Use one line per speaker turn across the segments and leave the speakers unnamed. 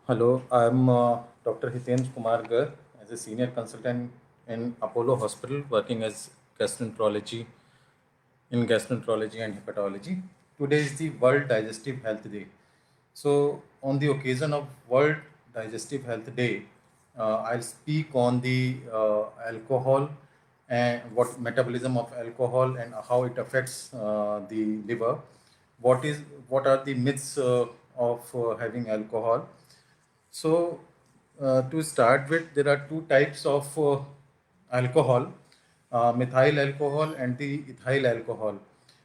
Hello, I'm Dr. Hiten Kumar Gar as a senior consultant in Apollo Hospital working as gastroenterology in gastroenterology and hepatology. Today is the World Digestive Health Day. So, on the occasion of World Digestive Health Day, I'll speak on the alcohol and what metabolism of alcohol and how it affects the liver. What is what are the myths of having alcohol? So, to start with, there are two types of alcohol, methyl alcohol and the ethyl alcohol.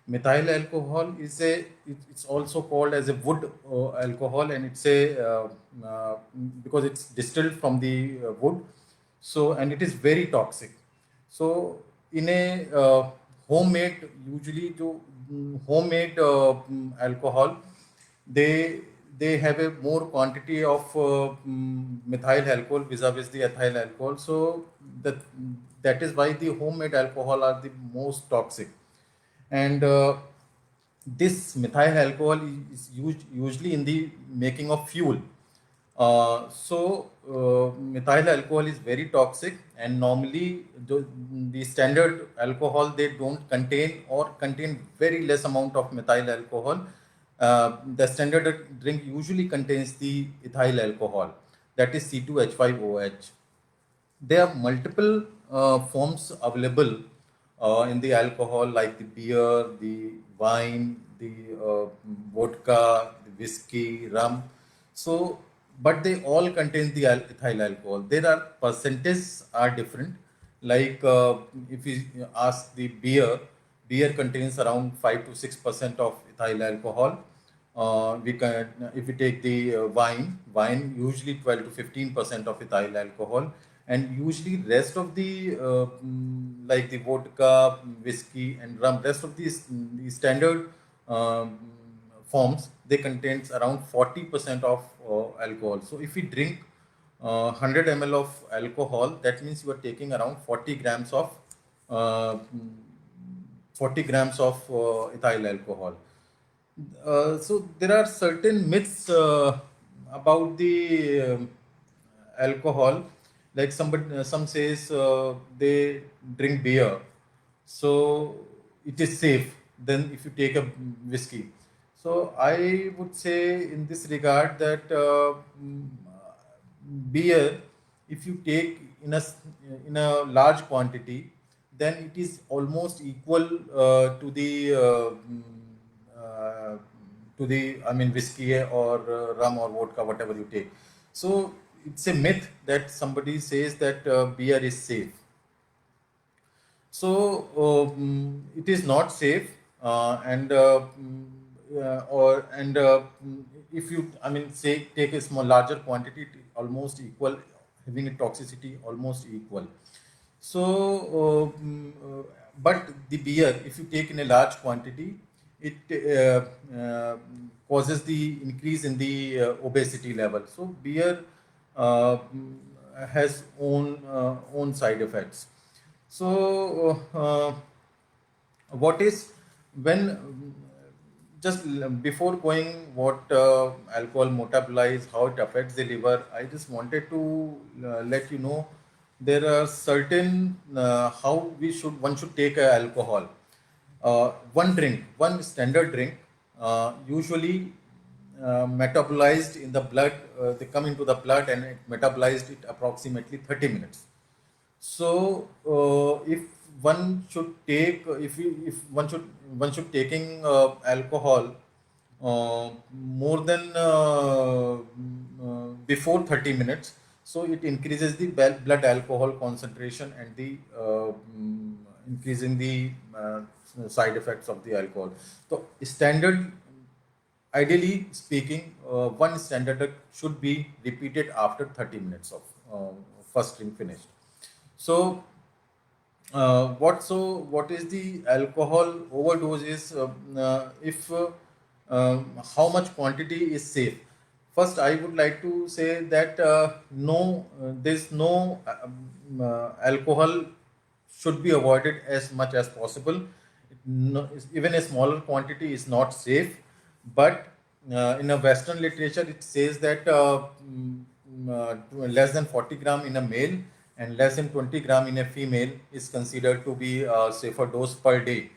Methyl alcohol is it's also called as a wood alcohol, and it's a because it's distilled from the wood, so and it is very toxic. So in a homemade, usually to homemade alcohol, they they have a more quantity of methyl alcohol vis-a-vis the ethyl alcohol. So that that is why the homemade alcohol are the most toxic. And this methyl alcohol is used usually in the making of fuel. Methyl alcohol is very toxic, and normally the standard alcohol they don't contain or contain very less amount of methyl alcohol. The standard drink usually contains the ethyl alcohol, that is C2H5OH. There are multiple forms available in the alcohol, like the beer, the wine, the vodka, the whiskey, rum. So, but they all contain the ethyl alcohol. There are percentages are different. Like if you ask the beer contains around 5 to 6% of ethyl alcohol. We can, if we take the wine usually 12 to 15% of ethyl alcohol, and usually rest of the like the vodka, whiskey, and rum, rest of these standard um, forms, they contains around 40% of alcohol. So if we drink 100 ml of alcohol, that means you are taking around 40 grams of uh, 40 grams of ethyl alcohol. So there are certain myths about the alcohol. Like some says they drink beer, so it is safe. Then if you take a whiskey, so I would say in this regard that beer, if you take in a large quantity, then it is almost equal to the uh, I mean whiskey or rum or vodka, whatever you take. So it's a myth that somebody says that beer is safe. So it is not safe, if you, I mean, say take a small larger quantity, it almost equal, having a toxicity almost equal. So, but the beer, if you take in a large quantity, it causes the increase in the obesity level. So beer uh, has own side effects. So, what is when just before going what alcohol metabolize, how it affects the liver, I just wanted to let you know there are certain how we should one should take alcohol. One standard drink usually metabolized in the blood, they come into the blood and it metabolized it approximately 30 minutes. So, if one should take, if one should taking alcohol more than before 30 minutes, so it increases the blood alcohol concentration and the increasing the side effects of the alcohol. So, standard, ideally speaking, one standard should be repeated after 30 minutes of first drink finished. So, what is the alcohol overdose is if how much quantity is safe. First, I would like to say that no, there's no alcohol should be avoided as much as possible. No, even a smaller quantity is not safe, but in a Western literature, it says that less than 40 gram in a male and less than 20 gram in a female is considered to be a safer dose per day.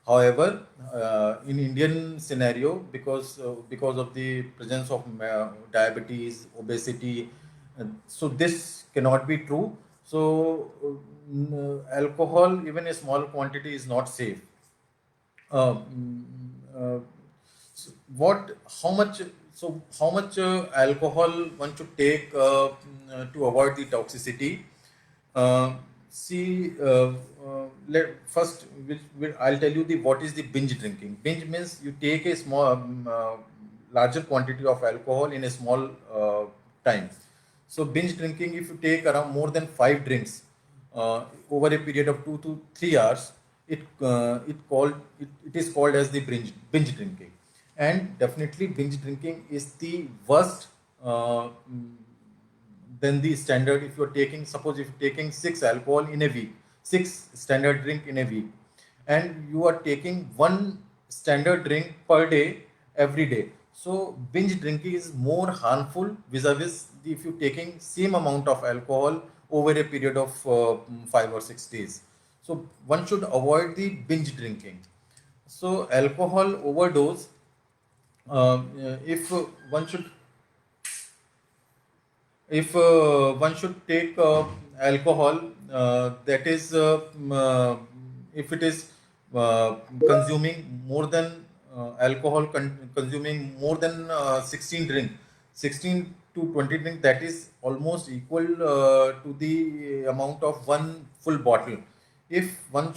However, in Indian scenario, because of the presence of diabetes, obesity, so this cannot be true. So, alcohol, even a small quantity, is not safe. Uh, mm, uh, what how much how much alcohol one should take to avoid the toxicity. uh, See, first I'll tell you the what is the binge drinking. Binge means you take a small larger quantity of alcohol in a small time. So binge drinking, if you take around more than 5 drinks over a period of 2 to 3 hours, it is called as the binge drinking. And definitely binge drinking is the worst than the standard. If you're taking, suppose if you're taking 6 alcohol in a week, 6 standard drink in a week, and you are taking one standard drink per day every day, so binge drinking is more harmful vis-a-vis if you're taking same amount of alcohol over a period of 5 or 6 days. So one should avoid the binge drinking. So alcohol overdose, if one should if one should take alcohol, that is if it is uh, consuming more than consuming more than 16 drink, 16 to 20 drink, that is almost equal to the amount of one full bottle. If one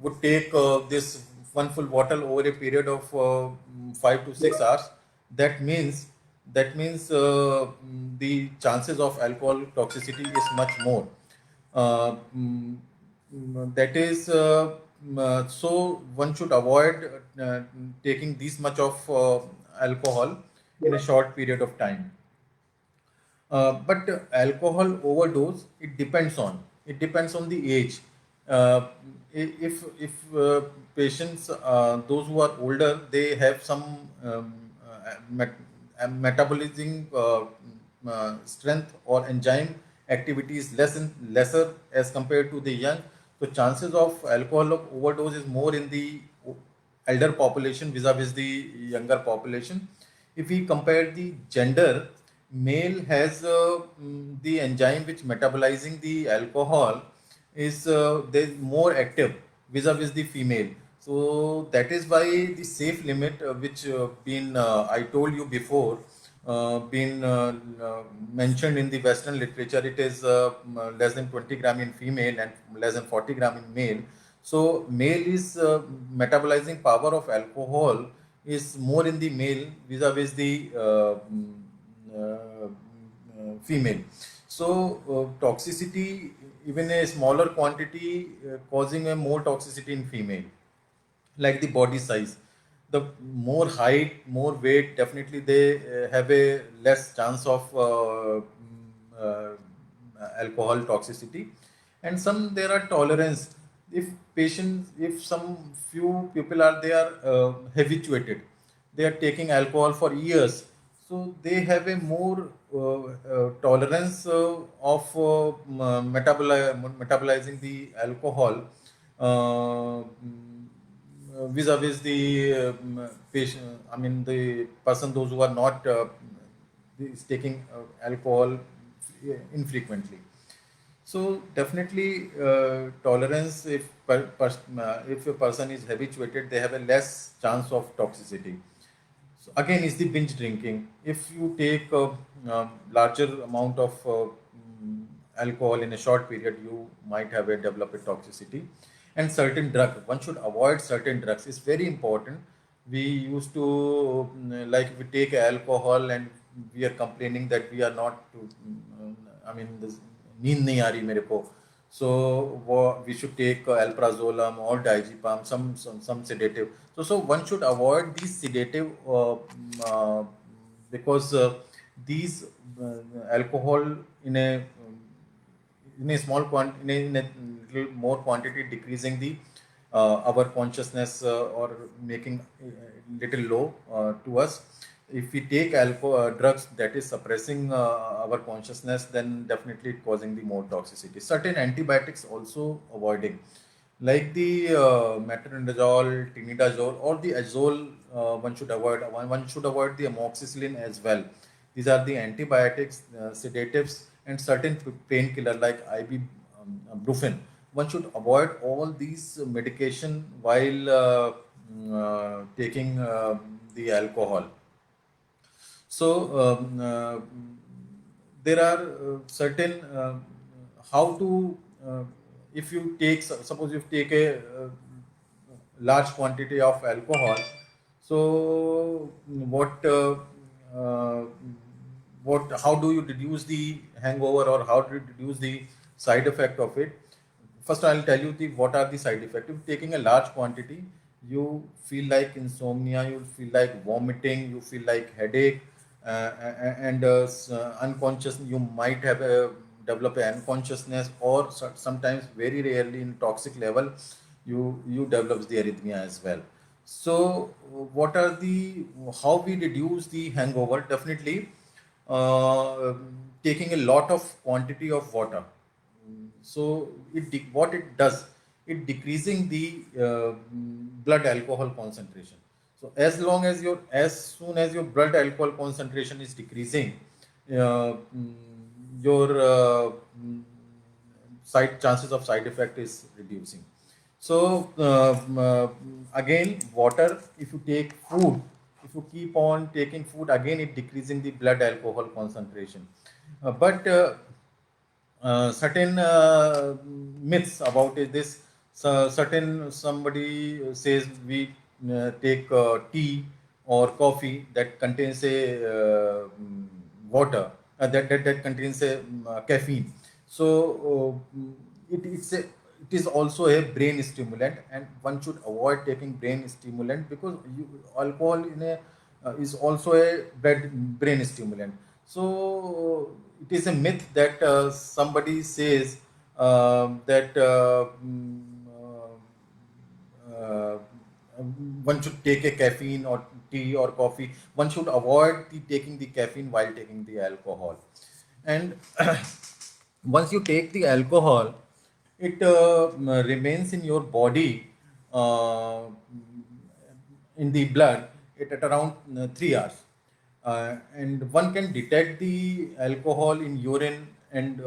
would take this one full bottle over a period of 5 to 6 hours, that means the chances of alcohol toxicity is much more. That is so one should avoid taking this much of alcohol in a short period of time. But alcohol overdose, it depends on the age. Uh, if patients, those who are older, they have some metabolizing strength or enzyme activity is lesser as compared to the young. So chances of alcohol of overdose is more in the elder population vis-a-vis the younger population. If we compare the gender, male has the enzyme which metabolizing the alcohol is more active vis-a-vis the female. So that is why the safe limit, which been I told you before, been mentioned in the Western literature, it is less than 20 gram in female and less than 40 gram in male. So male is metabolizing power of alcohol is more in the male vis-a-vis the female. So toxicity, even a smaller quantity, causing a more toxicity in female, like the body size. The more height, more weight, definitely they have a less chance of alcohol toxicity. And some there are tolerance. If patients, if some few people are they are habituated, they are taking alcohol for years, so they have a more tolerance of metabolizing the alcohol vis-a-vis the patient, I mean the person, those who are not is taking alcohol infrequently. So definitely tolerance, if a person is habituated, they have a less chance of toxicity. So again, is the binge drinking. If you take a, larger amount of alcohol in a short period, you might have a develop a toxicity. And certain drug, one should avoid certain drugs. It's very important. We used to like if we take alcohol and we are complaining that we are not. I mean, this नींद नहीं आ रही मेरे को. So we should take alprazolam or diazepam, some sedative. So one should avoid these sedative because these alcohol in a small quantity, in a little more quantity, decreasing the our consciousness or making little low to us. If we take alcohol drugs that is suppressing our consciousness, then definitely it causing the more toxicity. Certain antibiotics also avoiding, like the metronidazole, tinidazole, or the azole, one should avoid. One should avoid the amoxicillin as well. These are the antibiotics, sedatives, and certain painkiller like ibuprofen. One should avoid all these medication while taking the alcohol. So there are certain how to if you take suppose you take a large quantity of alcohol. So uh, what how do you reduce the hangover, or how do you reduce the side effect of it? First, I'll tell you the what are the side effects. If taking a large quantity, you feel like insomnia, you feel like vomiting, you feel like headache, and unconscious. You might have a develop an unconsciousness, or sometimes very rarely in toxic level, you develops the arrhythmia as well. So, what are the how we reduce the hangover? Definitely, uh, taking a lot of quantity of water. So what it does, it decreasing the blood alcohol concentration. So as soon as your blood alcohol concentration is decreasing, your side chances of side effect is reducing. So again, water. If you take food, if you keep on taking food, again it decreasing the blood alcohol concentration. But certain myths about this. So certain somebody says we take tea or coffee that contains a water that contains a caffeine. So it is also a brain stimulant, and one should avoid taking brain stimulant, because alcohol is also a brain stimulant. So it is a myth that somebody says that uh, one should take a caffeine or tea or coffee. One should avoid taking the caffeine while taking the alcohol. And once you take the alcohol, it remains in your body, uh, in the blood, at around 3 hours. And one can detect the alcohol in urine and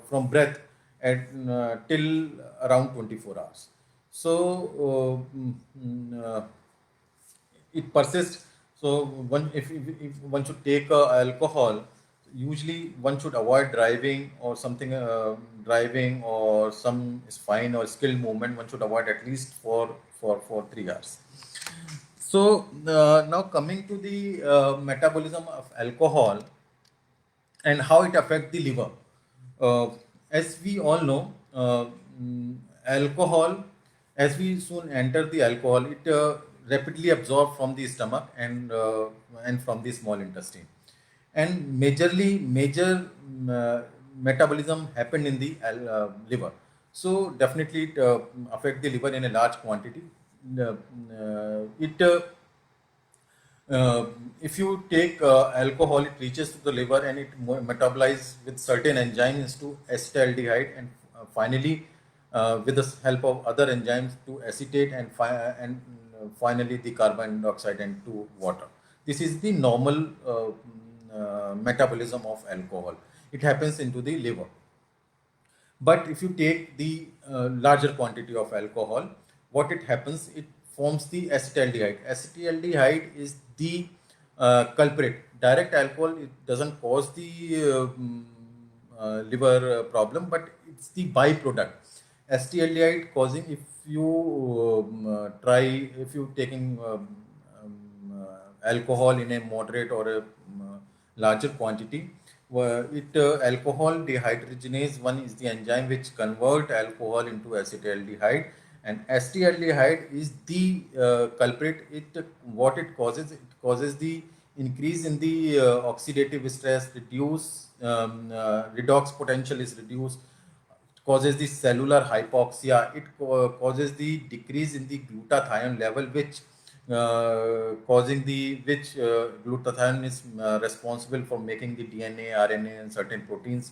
from breath at till around 24 hours. So it persists. So if one should take alcohol, usually one should avoid driving or something, driving or some fine or skilled movement. One should avoid at least for 3 hours. So now coming to the metabolism of alcohol and how it affects the liver. Uh, as we all know, alcohol, as we soon enter the alcohol, it rapidly absorbed from the stomach and from the small intestine. And major metabolism happened in the liver. So definitely it affect the liver in a large quantity. It if you take alcohol, it reaches to the liver and it metabolizes with certain enzymes to acetaldehyde, and finally, with the help of other enzymes, to acetate, and finally the carbon dioxide and to water. This is the normal metabolism of alcohol. It happens into the liver. But if you take the larger quantity of alcohol, what it happens, it forms the acetaldehyde. Acetaldehyde is the culprit. Direct alcohol, it doesn't cause the liver problem, but it's the byproduct. Acetaldehyde causing, if you if you taking alcohol in a moderate or a larger quantity. Alcohol dehydrogenase 1 is the enzyme which convert alcohol into acetaldehyde, and acetaldehyde is the culprit. It causes the increase in the oxidative stress, reduce redox potential is reduced, causes the cellular hypoxia. It causes the decrease in the glutathione level, which glutathione is responsible for making the DNA, RNA, and certain proteins.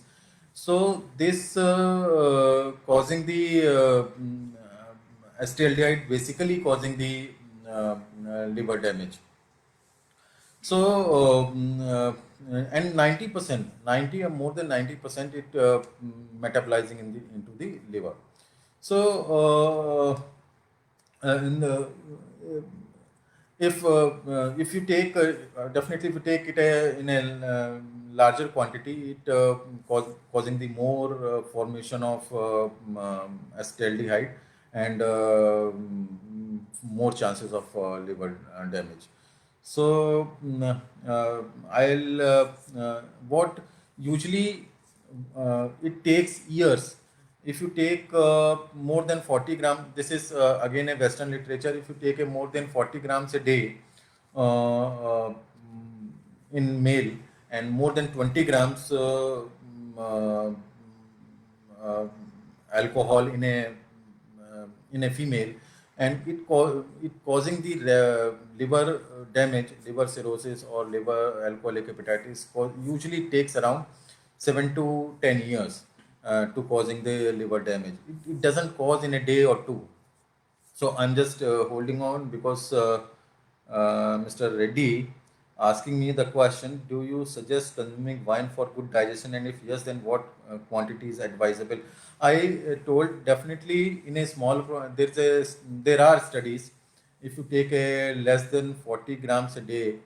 So this causing the acetaldehyde basically causing the liver damage. So, and 90%, 90 or more than 90%, it metabolizing into the liver. So, in the, if you take definitely if you take it in a larger quantity, it causing the more formation of acetaldehyde and more chances of liver damage. So I'll what usually it takes years. If you take more than 40 grams, this is again a Western literature. If you take a more than 40 grams a day in male and more than 20 grams uh, alcohol in a female, and it causing the liver damage, liver cirrhosis or liver alcoholic hepatitis, usually takes around 7 to 10 years to causing the liver damage. It doesn't cause in a day or two. So I'm just holding on because Mr. Reddy asking me the question: do you suggest consuming wine for good digestion, and if yes, then what quantity is advisable? I told definitely in a small there are studies. If you take a less than 40 grams a day,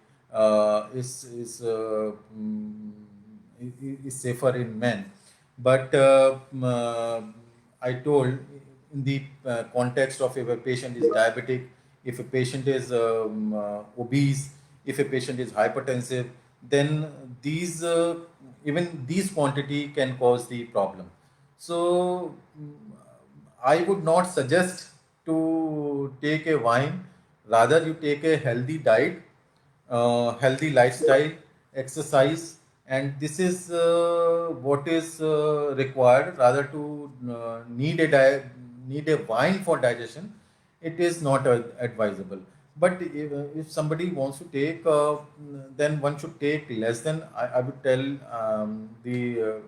is safer in men. But I told in the context of if a patient is diabetic, if a patient is obese, if a patient is hypertensive, then these even these quantity can cause the problem. So I would not suggest to take a wine. Rather, you take a healthy diet, healthy lifestyle, exercise, and this is what is required. Rather to need a wine for digestion, it is not advisable. But if somebody wants to take, then one should take less than. I would tell the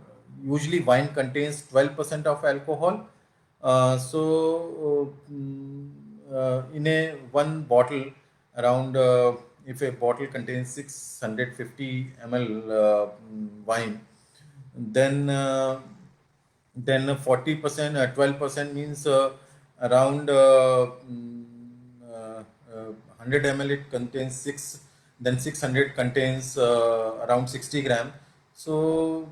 usually wine contains 12% of alcohol. In a one bottle, around if a bottle contains 650 ml wine, then 40%, 12% means around 100 ml it contains 6, then 600 contains around 60 gram. So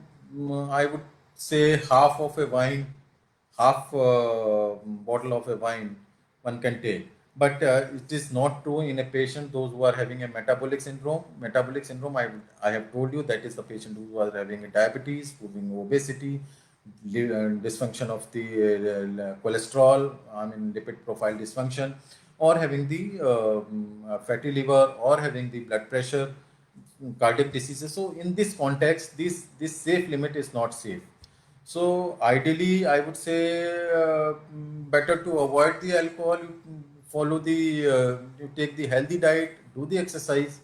I would say half of a wine, half bottle of a wine one can take. But it is not true in a patient those who are having a metabolic syndrome. Metabolic syndrome, I have told you, that is the patient who are having a diabetes, having obesity, dysfunction of the cholesterol, I mean lipid profile dysfunction, or having the fatty liver, or having the blood pressure, cardiac diseases. So in this context, this safe limit is not safe. So ideally, I would say better to avoid the alcohol. You follow you take the healthy diet, do the exercise.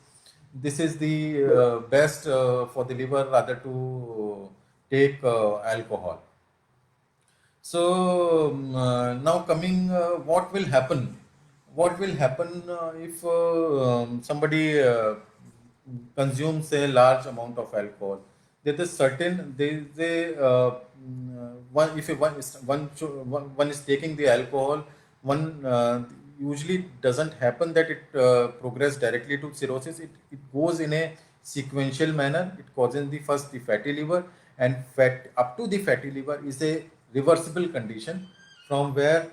This is the best for the liver, rather to take alcohol. So now coming, what will happen? What will happen if somebody consumes a large amount of alcohol? There is a one if a one is one is taking the alcohol, one usually doesn't happen that it progress directly to cirrhosis. It goes in a sequential manner. It causes the first the fatty liver, and fat up to the fatty liver is a reversible condition, from where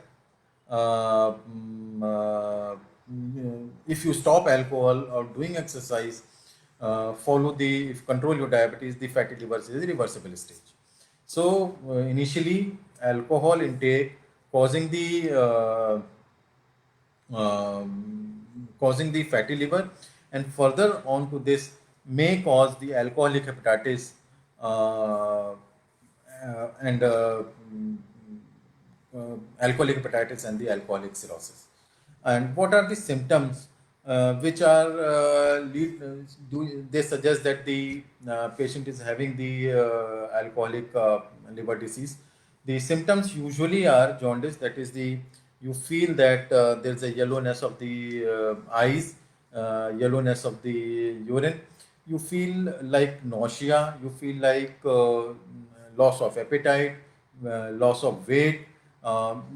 if you stop alcohol or doing exercise, if control your diabetes, the fatty liver is a reversible stage. So initially alcohol intake causing the fatty liver, and further on to this may cause the alcoholic hepatitis, and alcoholic hepatitis and the alcoholic cirrhosis. And what are the symptoms which are do they suggest that the patient is having the alcoholic liver disease? The symptoms usually are jaundice, that is the you feel that there's a yellowness of the eyes, yellowness of the urine. You feel like nausea, you feel like loss of appetite, loss of weight.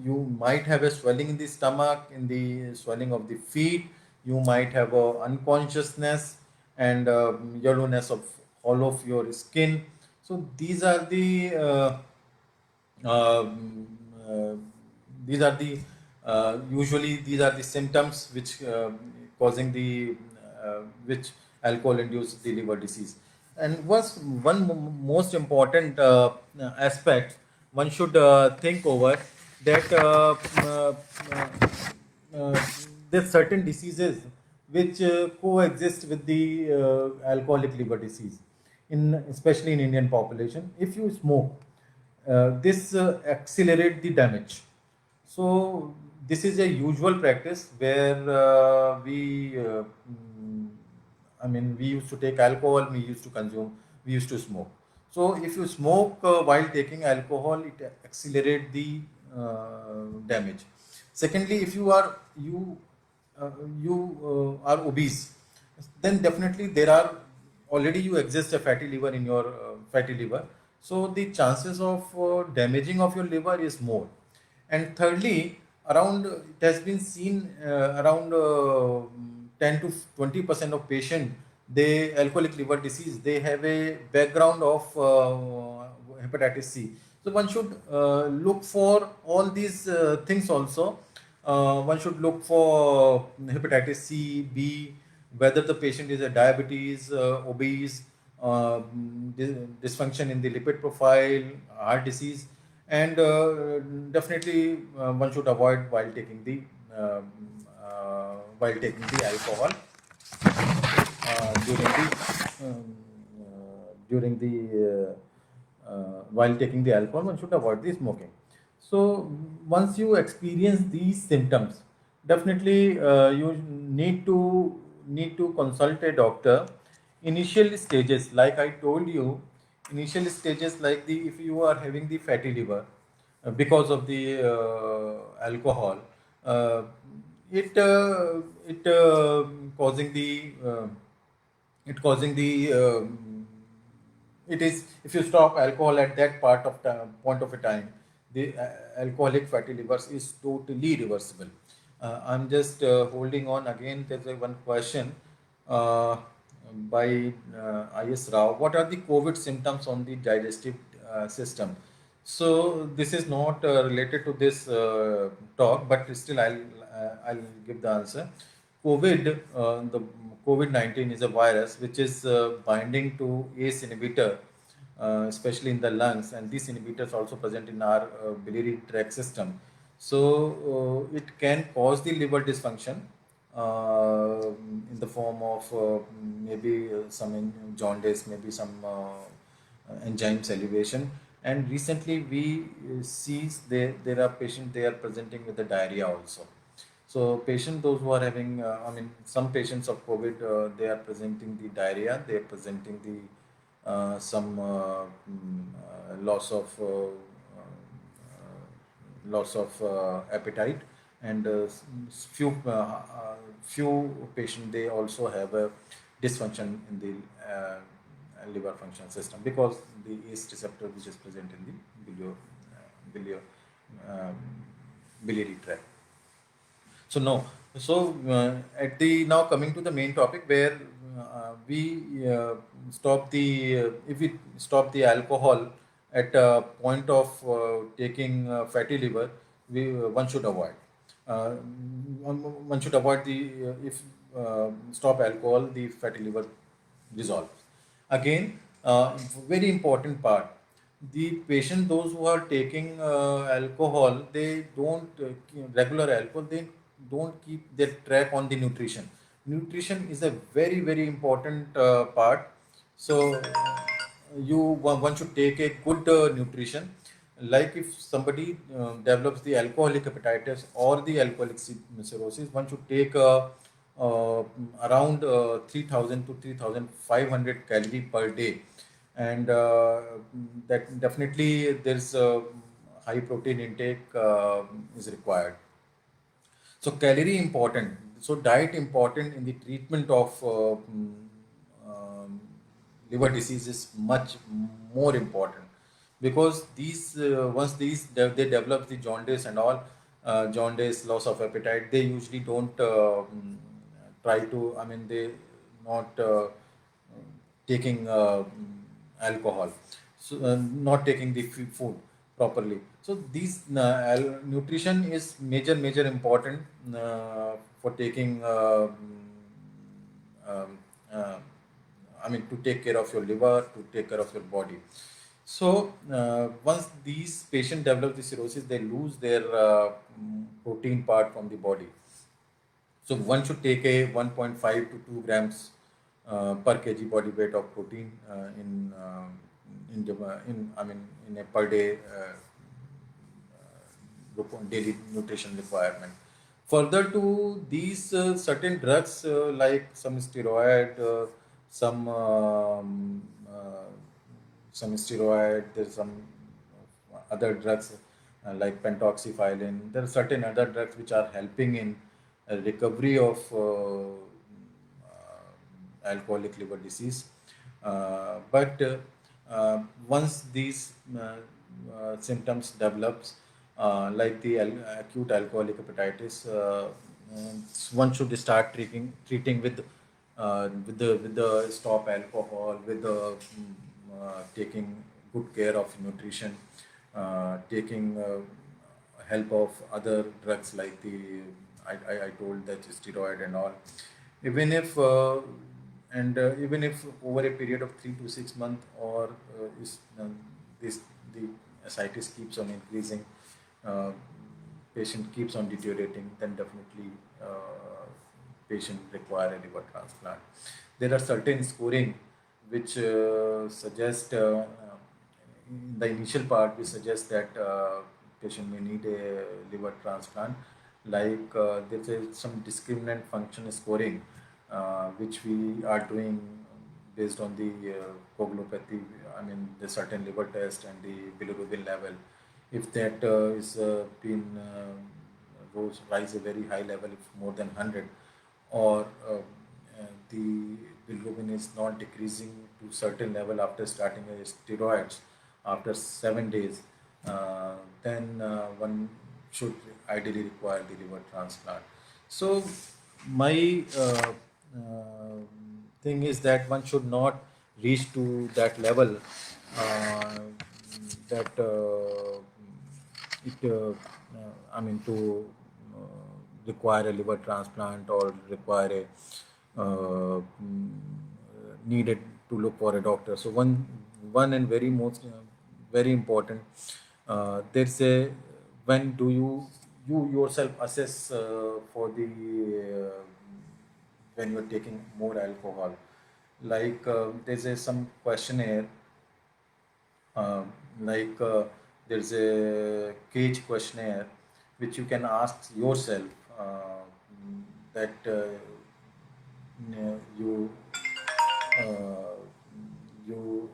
You might have a swelling in the stomach, in the swelling of the feet. You might have a unconsciousness and yellowness of all of your skin. So um, uh, these are the usually these are the symptoms which causing the which alcohol induced the liver disease. And was one most important aspect one should think over that uh, there's certain diseases which coexist with the alcoholic liver disease, in especially in Indian population. If you smoke, this accelerate the damage. So this is a usual practice where I mean, we used to take alcohol, we used to consume, we used to smoke. So if you smoke while taking alcohol, it accelerate the damage. Secondly, if uh, you are obese, then definitely there are already you exist a fatty liver in your fatty liver, so the chances of damaging of your liver is more. And thirdly, around it has been seen around 10 to 20% of patient, they alcoholic liver disease, they have a background of hepatitis C. So one should look for all these things also. One should look for hepatitis C, B, whether the patient is a diabetes, obese, dysfunction in the lipid profile, heart disease, and definitely one should avoid while taking the alcohol during the while taking the alcohol, one should avoid the smoking. So once you experience these symptoms, definitely you need to consult a doctor. Initial stages, like I told you, initial stages like the if you are having the fatty liver because of the alcohol, uh, it causing the it causing the it is if you stop alcohol at that point of a time, the alcoholic fatty livers is totally reversible. I'm just holding on again. There's one question uh, by is Rao. What are the COVID symptoms on the digestive system? So this is not related to this talk, but still I'll give the answer. The COVID-19 is a virus which is binding to ACE inhibitor, especially in the lungs, and these inhibitors also present in our biliary tract system. So it can cause the liver dysfunction in the form of maybe some jaundice, maybe some enzymes elevation. And recently we see there are patients, they are presenting with the diarrhea also. So patient those who are having, I mean, some patients of COVID, they are presenting the diarrhea, they are presenting the some loss of appetite, and few patients, they also have a dysfunction in the liver function system because the ACE receptor which is present in the bilio, um, biliary tract. So no. So at the now coming to the main topic where we stop the if we stop the alcohol at a point of taking fatty liver, we one should avoid. Uh, one should avoid the if stop alcohol, the fatty liver dissolves. Again, very important part. The patient, those who are taking alcohol, they don't regular alcohol. They don't keep their track on the nutrition. Nutrition is a very very important part. So one should take a good nutrition. Like if somebody develops the alcoholic hepatitis or the alcoholic cirrhosis, one should take around 3000 to 3500 calorie per day, and that definitely there's a high protein intake is required. So calorie important. So diet important in the treatment of um, liver disease is much more important, because these once they develop the jaundice and all, jaundice, loss of appetite, they usually don't try to. I mean, they not taking alcohol, so not taking the food properly. So these nutrition is major important for taking um, uh, I mean, to take care of your liver, to take care of your body. So once these patients develop the cirrhosis, they lose their protein part from the body. So one should take a 1.5 to 2 grams per kg body weight of protein in I mean in a per day daily nutrition requirement. Further to these certain drugs like some steroid, some steroid, there's some other drugs like pentoxifylline. There are certain other drugs which are helping in recovery of alcoholic liver disease. But once these symptoms develops, like the acute alcoholic hepatitis, one should start treating with the stop alcohol, with the taking good care of nutrition, taking help of other drugs like I told that steroid and all. Even if even if over a period of 3 to 6 months, or is this the ascites keeps on increasing, uh, patient keeps on deteriorating, then definitely patient require a liver transplant. There are certain scoring which suggest in the initial part we suggest that patient may need a liver transplant. Like there's some discriminant function scoring which we are doing based on the coagulopathy. I mean the certain liver test and the bilirubin level. If that is been rise a very high level, if more than 100, or the bilirubin is not decreasing to certain level after starting a steroids after 7 days, then one should ideally require the liver transplant. So my thing is that one should not reach to that level, uh, that it I mean to require a liver transplant, or require a needed to look for a doctor. So one and very most very important, there's a when do you yourself assess for the when you're taking more alcohol. Like there's some questionnaire, uh, like there's a cage questionnaire which you can ask yourself, that you uh, you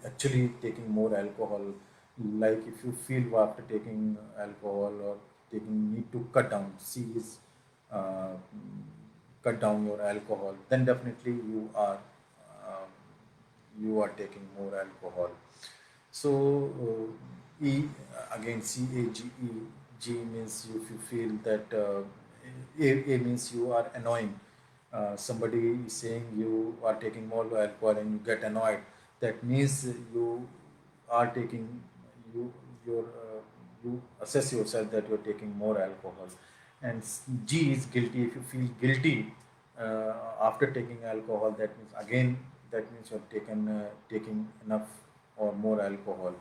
actually taking more alcohol. Like if you feel after taking alcohol, or taking need to cut down, serious uh, cut down your alcohol, then definitely uh, you are taking more alcohol. So E again, CAGE. G means if you feel that A means you are annoying. Somebody is saying you are taking more alcohol and you get annoyed. That means you are taking you your you assess yourself that you are taking more alcohol. And G is guilty. If you feel guilty after taking alcohol, that means again that means you have taking enough or more alcohol.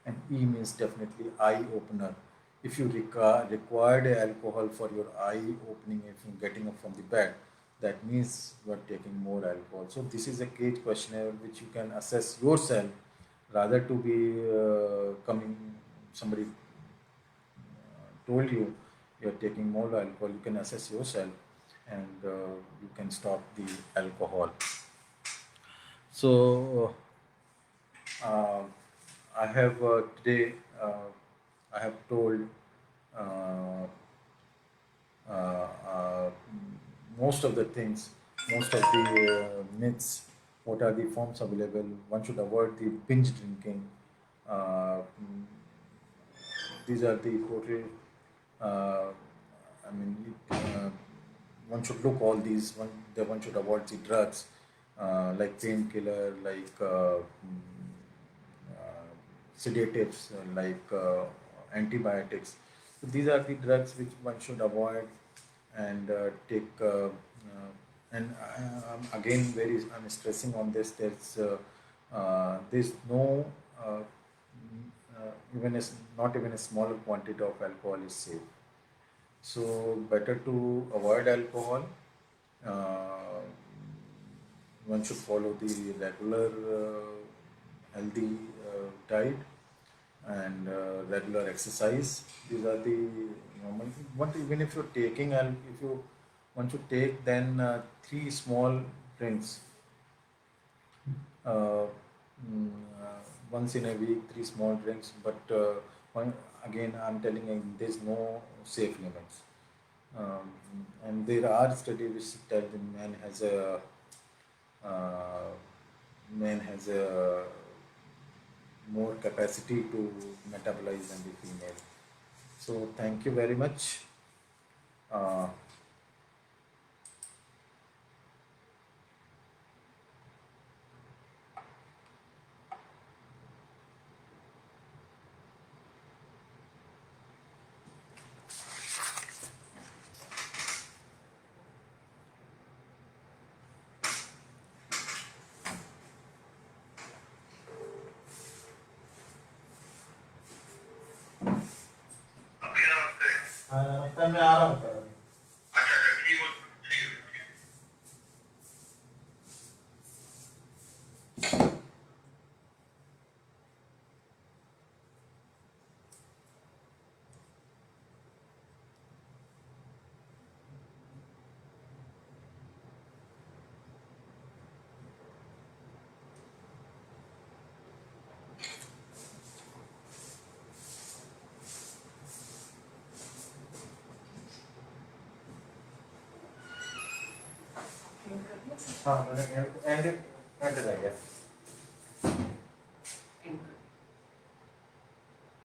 And E means definitely eye opener. If you required alcohol for your eye opening, if you're getting up from the bed, that means you are taking more alcohol. So this is a cage questionnaire which you can assess yourself, rather to be coming. somebody told you you're taking more alcohol, you can assess yourself and you can stop the alcohol. So uh, I have today I have told uh, uh, most of the things, most of the myths, what are the forms available. One should avoid the binge drinking. These are the total, uh, I mean, one should look all these, one should avoid the drugs like painkiller, like sedatives, like antibiotics. So these are the drugs which one should avoid and take. And again, I'm stressing on this. There's no even not even a small quantity of alcohol is safe. So better to avoid alcohol. Uh, One should follow the regular healthy diet and regular exercise. These are the normal things. But even if you're taking, if you want to take, then three small drinks uh, mm, once in a week, three small drinks. But one, again, I'm telling you, there's no safe limits. Um, and there are studies which tell the uh, man has a more capacity to metabolize than the female. So thank you very much. Uh, मैं आ रहा हूँ हाँ मैंने and and and रह गया